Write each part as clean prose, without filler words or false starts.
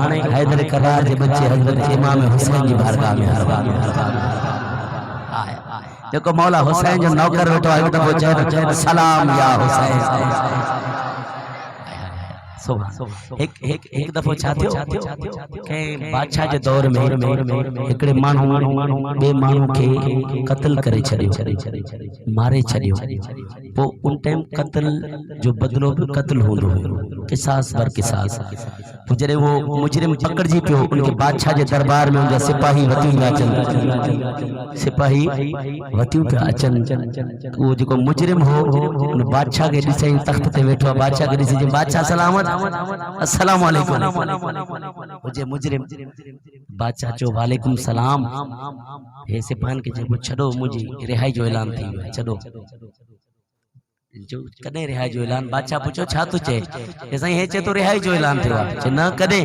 حیدر کرار کے بچے حضرت امام حسین کی بارگاہ میں دیکھو مولا حسین جو نوکر بیٹھو ایک دفعہ چہر سلام یا حسین ایک دفعہ چاہتے ہو کہ بادشاہ کے دور میں ایکڑے مانو بے مانو کے قتل کرے چھڑیو مارے چھڑیو وہ ان ٹائم قتل جو بدلو قتل ہوندو قصاص بر قصاص جڑے وہ مجرم پکڑ جی پیو ان کے بادشاہ کے دربار میں ان جا سپاہی وتیوں پہ اچن سپاہی وتیوں پہ اچن وہ جو مجرم ہو ان بادشاہ کے ڈسائیں تخت تے بیٹھو بادشاہ کے ڈسائیں بادشاہ سلامت السلام علیکم مجھے مجرم بادشاہ چو وعلیکم السلام یہ سپاہن کے جو چھڑو مجھے رہائی جو اعلان تھی چھڑو جو کدے رہائی جو اعلان بادشاہ پوچھو چھا تو چے ایسا ہی چے تو رہائی جو اعلان تھا چے نہ کدے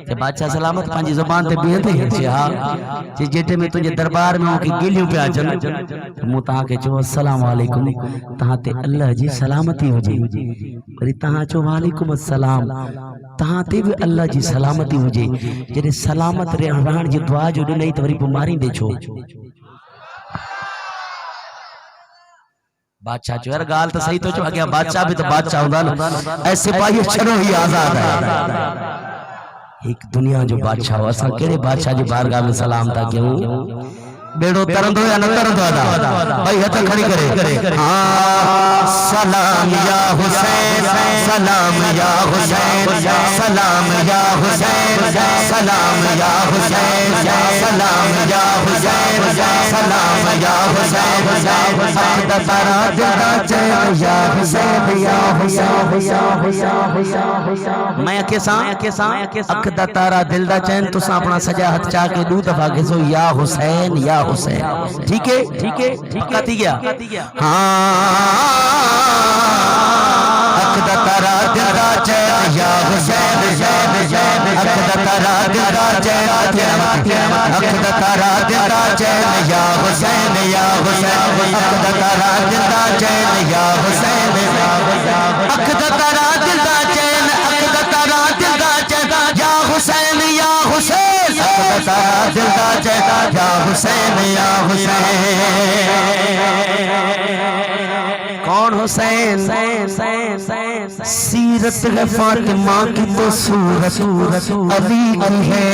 تے بادشاہ سلامت پانچی زبان تے بیہتے ہیں چے ہاں چے جیٹے میں تجھے دربار میں ہوں کہ گلیوں پہ آچن مو تاں کے چو السلام علیکم تاں تے اللہ جی سلامتی ہو جی بری تاں چو وعلیکم السلام تاں تے بھی اللہ جی سلامتی ہو جی جیڑے سلامت رہن جی دعا جو نہیں تو بری بماری دے چھو بادشاہ جو ہے گال تو صحیح تو چھو اگیا بادشاہ بھی تو بادشاہ ہوگا نا ایسے پاہی چھڑو ہی آزاد ہے ایک دنیا جو بادشاہ ہو اساں کیڑے بادشاہ جو بارگاہ میں سلام تھا کیوں بیڑو ترندو یا نہ ترندو ادا بھائی ہتھا کھڑی کرے سلام یا حسین سلام یا حسین سلام یا حسین سلام یا حسین سلام یا حسین سلام یا حسین اخدا تارا دلدا چین یا حسین یا حسین میں کیسا اخدا تارا دلدا چین تو سا اپنا سجا ہتھ چاہ کے دو دفعہ کسو یا حسین یا حسین ٹھیک ہے پکا تھی گیا اخدا تارا دلدا چین یا حسین اخدا تارا دلدا چین اخدا تارا دلدا چین یا حسین اخدا تارا دلدا چین یا حسین اخدا تارا دلدا چین اخدا تارا دلدا چین یا حسین یا حسین اخدا تارا دلدا چین یا حسین یا حسین کون حسین سیرت ہے فاطمہ کی تو صورت علی کی ہے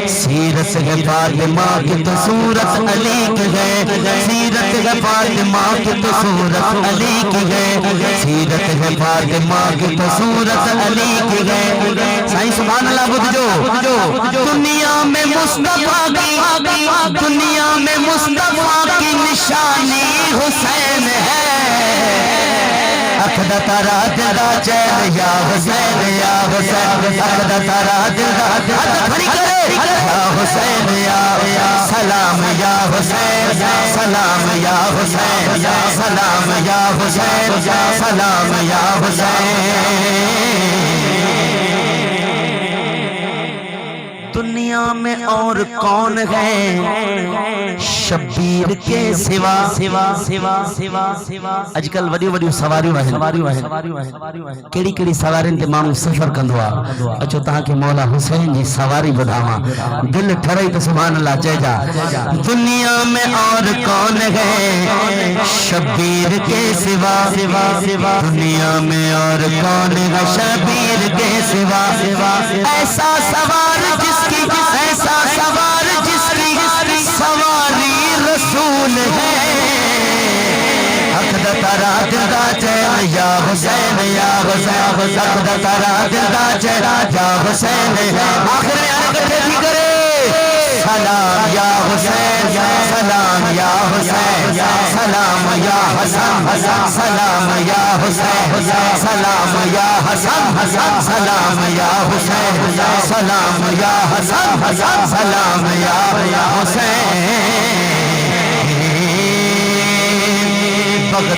سیرت ہے فاطمہ کی تو صورت علی کی ہے سیرت ہے فاطمہ کی تو صورت علی کی ہے سیرت ہے فاطمہ کی تو صورت علی کی ہے سائیں سبحان اللہ بدھ جو دنیا میں مصطفیٰ کی نشانی حسین ہے اخدا تارا دلدا چین یا حسین یا حسین اخدا تارا دلدا کھڑی کرے یا حسین یا سلام یا حسین سلام یا حسین سلام یا حسین سلام یا حسین دنیا میں اور کون ہے شبیر کے سوا اج کل وڈی وڈی سواریوں ہیں کیڑی سوارین تے مانو سفر کندو اچو تاں کے مولا حسین جی سواری بدھاواں دل ٹھرئی تو سبحان اللہ چے جا دنیا میں اور کون ہے شبیر کے سوا دنیا میں اور کون ہے شبیر کے سوا ایسا سوار جس کی ایسا سوار جس کی سواری رسول ہے اخدا تارا دلدا چین یا حسین یا حسین اخدا تارا دلدا چین یا حسین آخر میں آنے کٹھے بھی کرے سلام یا حسین سلام یا حسین سلام یا حسن سلام یا حسین سلام یا حسن سلام یا حسین سلام یا حسن سلام یا حسین